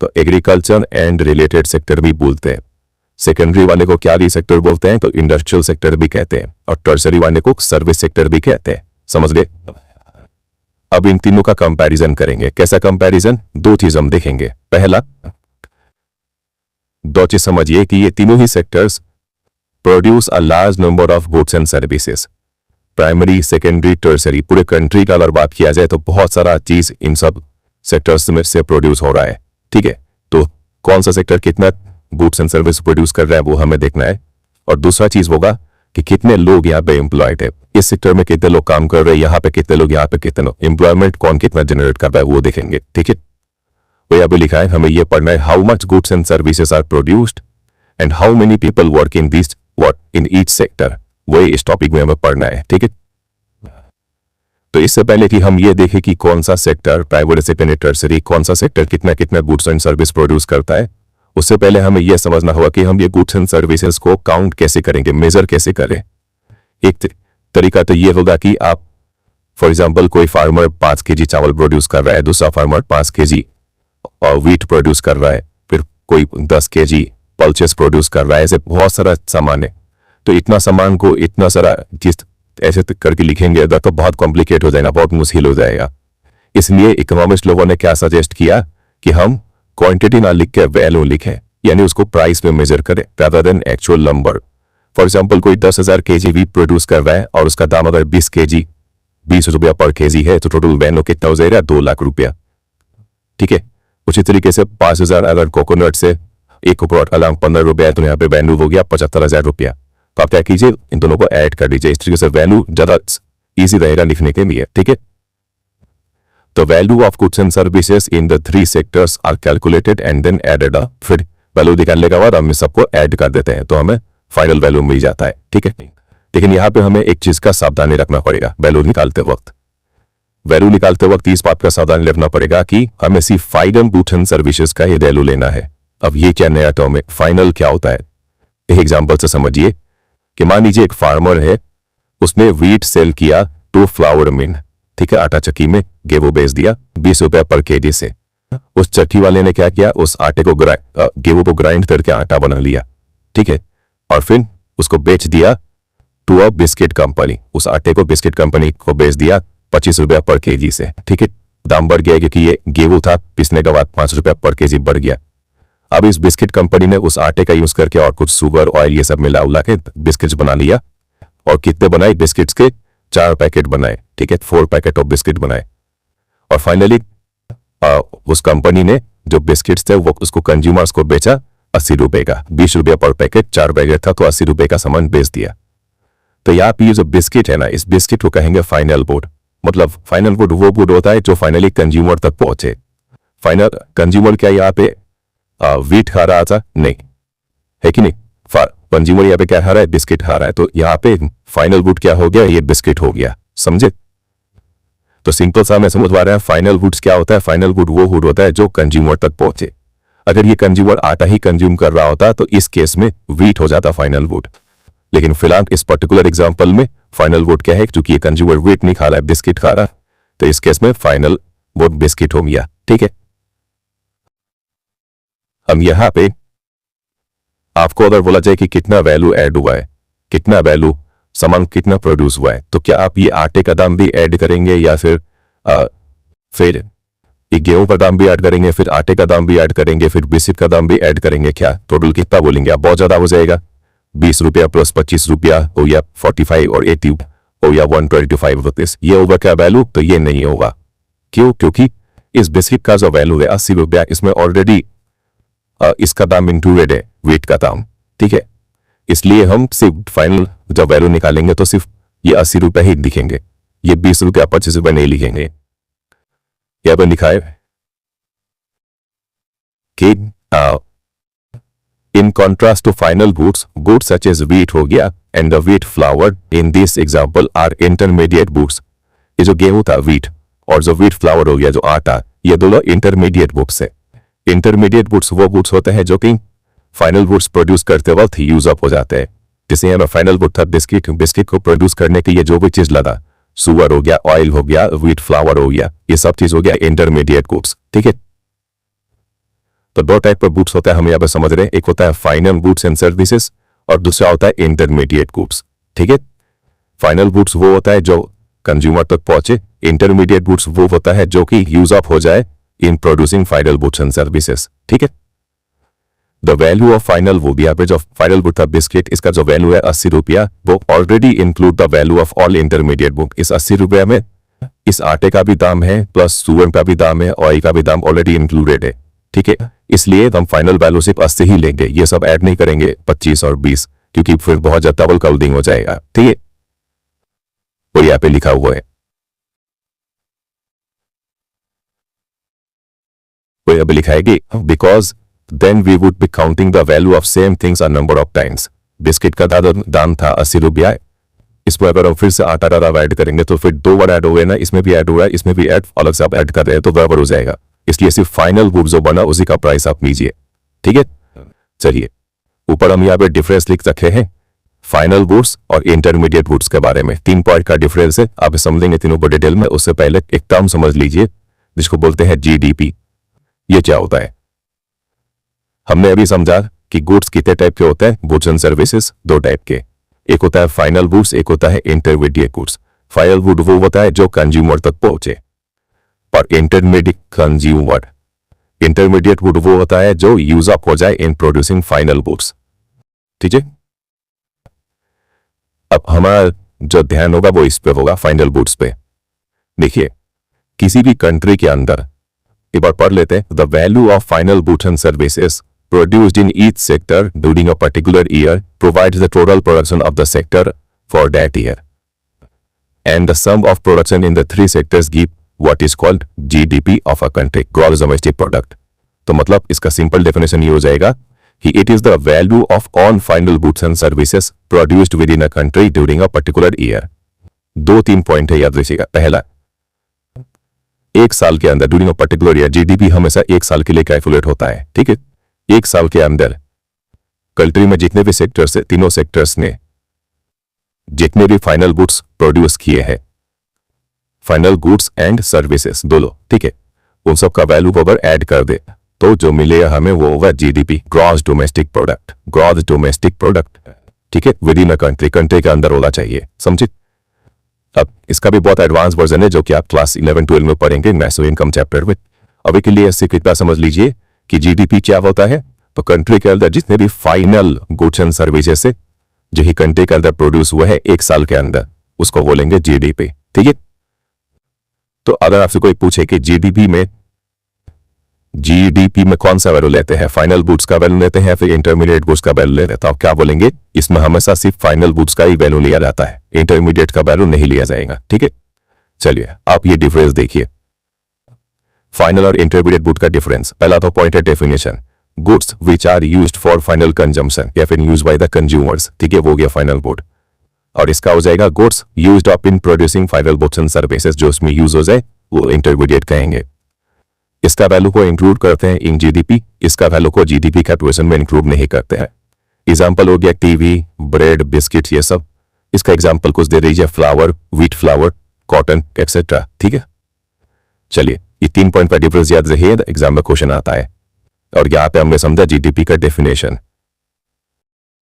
तो agriculture and related sector भी बोलते हैं। सेकेंडरी वाले को क्या सेक्टर बोलते हैं? तो इंडस्ट्रियल सेक्टर भी कहते हैं, और टर्सरी वाले को सर्विस सेक्टर भी कहते हैं। समझ गए? अब इन तीनों का कंपैरिजन करेंगे। कैसा कंपैरिजन? दो चीज हम देखेंगे। पहला, दो चीज समझिए कि ये तीनों ही sectors produce a large number of goods and services. Primary, secondary, tertiary, पूरे कंट्री का अगर बात किया जाए तो बहुत सारा चीज इन सब सेक्टर्स में से प्रोड्यूस हो रहा है। ठीक है, तो कौन सा सेक्टर कितना गुड्स एंड सर्विस प्रोड्यूस कर रहा है वो हमें देखना है। और दूसरा चीज होगा कि कितने लोग यहाँ पे एम्प्लॉयड है, इस सेक्टर में कितने लोग काम कर रहे हैं, यहाँ पे कितने लोग, यहाँ पे कितने लोग, एम्प्लॉयमेंट कौन कितना जनरेट कर रहा है वो देखेंगे। ठीक है, तो यहाँ पे लिखा है हमें ये पढ़ना है, how much goods and services are produced and how many people work in this what in each sector. वही इस टॉपिक में हमें पढ़ना है। ठीक है, तो इससे पहले कि हम ये देखें कि कौन सा सेक्टर, प्राइवेट, सेकेंडरी, टर्सरी, कौन सा सेक्टर कितना कितना गुड्स एंड सर्विस प्रोड्यूस करता है, उससे पहले हमें यह समझना होगा कि हम ये गुड्स एंड सर्विसेज को काउंट कैसे करेंगे, मेजर कैसे करें। एक तरीका तो ये होगा कि आप फॉर एग्जांपल कोई फार्मर 5 केजी चावल प्रोड्यूस कर रहा है, दूसरा फार्मर 5 केजी और व्हीट प्रोड्यूस कर रहा है, फिर कोई 10 केजी पल्सेस प्रोड्यूस कर रहा है। ऐसे बहुत सारा सामान है, तो इतना सामान को इतना सारा चीज ऐसे करके लिखेंगे तो बहुत कॉम्प्लिकेट हो जाएगा, बहुत मुश्किल हो जाएगा। इसलिए इकोनॉमिस्ट लोगों ने क्या सजेस्ट किया कि हम क्वांटिटी ना लिख के वैल्यू लिखें, यानी उसको प्राइस में मेजर करें rather than actual number. For example कोई 10,000 केजी व्हीट प्रोड्यूस कर रहा है और उसका दाम अगर 20 केजी 20 रुपया पर केजी है, तो टोटल वैल्यू कितना हो जाएगा? 2 लाख रुपया। ठीक है, उसी तरीके से 5,000 अगर कोकोनट से एक कोकोनट का दाम 15 रुपया है, तो यहाँ पे वैल्यू हो गया 75,000 रुपया। तो आप क्या कीजिए, इन दोनों को ऐड कर दीजिए, इस तरीके से वैल्यू ज्यादा इजी रहेगा लिखने के लिए। ठीक है, तो value of goods and services in the 3 sectors are calculated and then added up. फिर वैल्यू निकालने के बाद हम सबको ऐड कर देते हैं तो हमें फाइनल वैल्यू मिल जाता है। ठीक है, लेकिन यहाँ पे हमें एक चीज का सावधानी रखना पड़ेगा। वैल्यू निकालते वक्त इस बात का सावधानी रखना पड़ेगा कि हमें सिर्फ फाइनल गुड्स एंड सर्विसेज का ही वैल्यू लेना है। अब ये क्या नया टर्म है, फाइनल क्या होता है? एक एग्जाम्पल से समझिए कि मान लीजिए एक फार्मर है, उसने व्हीट सेल किया टू फ्लावर मिल। ठीक है, आटा चक्की में गेवो बेच दिया 20 रुपया पर केजी से। उस चक्की वाले ने क्या किया, उस आटे को गेवो को ग्राइंड करके आटा बना लिया। ठीक है, और फिर उसको बेच दिया टू अ बिस्किट कंपनी। उस आटे को बिस्किट कंपनी को बेच दिया 25 रुपया पर केजी से। ठीक है, दाम बढ़ गया क्योंकि ये गेवो था, पिसने के बाद 5 रुपया पर केजी बढ़ गया। अब इस बिस्किट कंपनी ने उस आटे का यूज करके और कुछ शुगर, ऑयल ये सब मिला उला के बिस्किट्स बना लिया। और कितने बनाए बिस्किट्स के? 4 पैकेट बनाए। ठीक है, 4 पैकेट ऑफ बिस्किट बनाए। और फाइनली उस कंपनी ने जो बिस्किट्स थे वो उसको कंज्यूमर्स को बेचा 80 रुपए का। 20 रुपया पर पैकेट, 4 पैकेट था तो 80 रुपए का सामान बेच दिया। तो यहाँ पे ये जो बिस्किट है ना, इस बिस्किट को कहेंगे फाइनल गुड। मतलब फाइनल गुड वो गुड होता है जो फाइनली कंज्यूमर तक पहुंचे। फाइनल कंज्यूमर क्या यहाँ पे व्हीट खा रहा था? नहीं, है कि नहीं? कंज्यूमर यहाँ पे क्या खा रहा है? बिस्किट खा रहा है। तो यहाँ पे फाइनल गुड क्या हो गया? ये बिस्किट हो गया। समझे? तो सिंपल सा मैं समझवा रहा है, फाइनल गुड्स क्या होता है? फाइनल गुड वो गुड होता है जो कंज्यूमर तक पहुंचे। अगर ये कंज्यूमर आटा ही कंज्यूम कर रहा होता तो इस केस में व्हीट हो जाता फाइनल गुड। लेकिन फिलहाल इस पर्टिकुलर एग्जांपल में फाइनल गुड क्या है? क्योंकि ये कंज्यूमर व्हीट नहीं खा रहा है, बिस्किट खा रहा है, तो इस केस में फाइनल गुड बिस्किट हो गया। ठीक है, हम यहाँ पे आपको अगर बोला जाए कि कितना वैल्यू ऐड हुआ है, कितना वैल्यू सामान कितना प्रोड्यूस हुआ है, तो क्या आप ये आटे का दाम भी ऐड करेंगे या फिर ये गेहूं का दाम भी ऐड करेंगे, फिर आटे का दाम भी ऐड करेंगे, फिर बिस्किट का दाम भी ऐड करेंगे? क्या टोटल कितना बोलेंगे आप? बहुत ज्यादा हो जाएगा। 20 रुपया प्लस 25 रुपया हो या 45 और 80 हो या 125 रुपीज, ये होगा क्या वैल्यू? तो ये नहीं होगा। क्यों? क्योंकि इस बिस्किट का जो वैल्यू है 80 रुपया, इसमें ऑलरेडी इसका दाम इंक्लूडेड है, वेट का दाम। ठीक है, इसलिए हम सिर्फ फाइनल जब वैल्यू निकालेंगे तो सिर्फ ये 80 रुपया ही लिखेंगे, ये 20 रुपया 25 रुपया नहीं लिखेंगे। यहाँ पर लिखा है कि in contrast to final goods, goods such as wheat हो गया and the wheat flour in this example are intermediate goods. ये जो गेहूं था व्हीट और जो व्हीट फ्लावर हो गया जो आटा, ये दोनों इंटरमीडिएट गुड्स है। इंटरमीडिएट गुड्स वो गुड्स होते हैं जो कि फाइनल गुड्स प्रोड्यूस करते वक्त यूज अप हो जाते हैं। जैसे यहाँ फाइनल गुड था बिस्किट, बिस्किट को प्रोड्यूस करने के लिए जो भी चीज लगा, शुगर हो गया, ऑयल हो गया, व्हीट फ्लावर हो गया, ये सब चीज हो गया इंटरमीडिएट गुड्स। ठीक है, तो दो टाइप पर गुड्स होता है, हम यहाँ पर समझ रहे हैं। एक होता है फाइनल गुड्स एंड सर्विसेज और दूसरा होता है इंटरमीडिएट गुड्स। ठीक है, फाइनल गुड्स वो होता है जो कंज्यूमर तक पहुंचे, इंटरमीडिएट गुड्स वो होता है जो कि यूज अप हो जाए in producing final goods and services. ठीक है, द वैल्यू ऑफ फाइनल वो भी यहाँ पे जो फाइनल गुड था बिस्किट, इसका जो वैल्यू है 80 रुपया, वो already include the value of all intermediate book. इस 80 रुपया में इस आटे का भी दाम है प्लस सुअर का भी दाम है, ऑयल का भी दाम ऑलरेडी इंक्लूडेड है। ठीक है, इसलिए हम फाइनल वैल्यू सिर्फ 80 ही लेंगे, ये सब ऐड नहीं करेंगे 25 और 20, क्योंकि फिर बहुत ज्यादा डबल काउंटिंग हो जाएगा। ठीक है, और यहाँ पे लिखा हुआ है, तो यहाँ पे लिखा है कि because then we would be counting the value of same things a number of times. Biscuit का दाम था 80 रुपया, इसमें अगर हम फिर से आटा का दाम ऐड करेंगे तो फिर दो बार ऐड हो गए ना, इसमें भी ऐड हो रहा है, इसमें भी ऐड, अलग से आप ऐड कर रहे हैं तो बराबर हो जाएगा। इसलिए सिर्फ फाइनल गुड जो बना उसी का प्राइस आप लीजिए। ठीक है, चलिए ऊपर हम यहाँ पे डिफरेंस लिख रखे हैं फाइनल गुड्स और इंटरमीडिएट गुड्स के बारे में। 3 पॉइंट का डिफरेंस है, आप समझेंगे तीनों को डिटेल में। उससे पहले एक टर्म समझ लीजिए जिसको बोलते हैं जीडीपी। ये क्या होता है? हमने अभी समझा कि गुड्स कितने टाइप के होते हैं, गुड्स एंड सर्विसेज 2 टाइप के, एक होता है फाइनल गुड्स, एक होता है इंटरमीडिएट गुड्स। फाइनल गुड वो होता है जो कंज्यूमर तक पहुंचे, और इंटरमीडिएट गुड वो होता है जो यूज अप हो जाए इन प्रोड्यूसिंग फाइनल गुड्स। ठीक है, अब हमारा जो ध्यान होगा वो इस पे होगा, फाइनल गुड्स पे। देखिए, किसी भी कंट्री के अंदर एक बार पढ़ लेते हैं, the value of final goods and services produced in each sector during a particular year provides the total production of the sector for that year, and the sum of production in the 3 sectors give what is called GDP of a country, gross domestic product। तो मतलब इसका simple definition ये हो जाएगा कि it is the value of all final goods and services produced within a country during a particular year। 2-3 point है, याद रखिएगा। पहला, एक साल के अंदर during a particular year, GDP हमेशा एक साल के लिए कैलकुलेट होता है। ठीक है, एक साल के अंदर कंट्री में जितने भी सेक्टर्स है, तीनों सेक्टर्स ने जितने भी फाइनल गुड्स प्रोड्यूस किए हैं, फाइनल गुड्स एंड सर्विसेज दोनों, ठीक है, उन सब का वैल्यू अगर ऐड कर दे तो जो मिलेगा हमें वो होगा GDP, gross domestic product. Gross domestic product, ठीक है, with in a country, country के अंदर होना चाहिए। समझे? अब इसका भी बहुत एडवांस वर्जन है जो कि आप क्लास 11-12 में पढ़ेंगे नेशनल इनकम चैप्टर में। अभी के लिए ऐसे कितना समझ लीजिए कि जीडीपी क्या होता है, तो कंट्री के अंदर जितने भी फाइनल गुड्स एंड सर्विसेज से जो ही कंट्री के अंदर प्रोड्यूस हुआ है एक साल के अंदर, उसको बोलेंगे जीडीपी। ठीक है, तो अगर आपसे कोई पूछे कि जीडीपी में कौन सा वैल्यू लेते हैं, फाइनल गुड्स का वैल्यू लेते हैं फिर इंटरमीडिएट गुड्स का वैल्यू लेते हैं, तो आप क्या बोलेंगे? इसमें हमेशा सिर्फ फाइनल गुड्स का ही वैल्यू लिया जाता है, इंटरमीडिएट का वैल्यू नहीं लिया जाएगा। ठीक है, चलिए आप ये डिफरेंस देखिए, फाइनल और इंटरमीडिएट गुड का डिफरेंस। पहला तो पॉइंट है definition, goods which are used for final consumption या फिर यूज्ड बाय द कंज्यूमर्स। ठीक है, वो गया फाइनल गुड, और इसका हो जाएगा goods used up in producing final goods and services, जो उसमें यूज हो जाए वो इंटरमीडिएट कहेंगे। इसका वैल्यू को इंक्लूड करते हैं इन जीडीपी, इसका वैल्यू को जीडीपी कैलकुलेशन में इंक्लूड नहीं करते हैं। एग्जाम्पल हो गया टीवी, ब्रेड, बिस्किट, ये सब। इसका एग्जाम्पल कुछ दे दीजिए, flower, wheat flour, cotton etcetera. ठीक है, चलिए ये 3 पॉइंट का डिफरेंस याद रहिए, एग्जाम में क्वेश्चन आता है। और यहाँ पे हमने समझा जीडीपी का डेफिनेशन।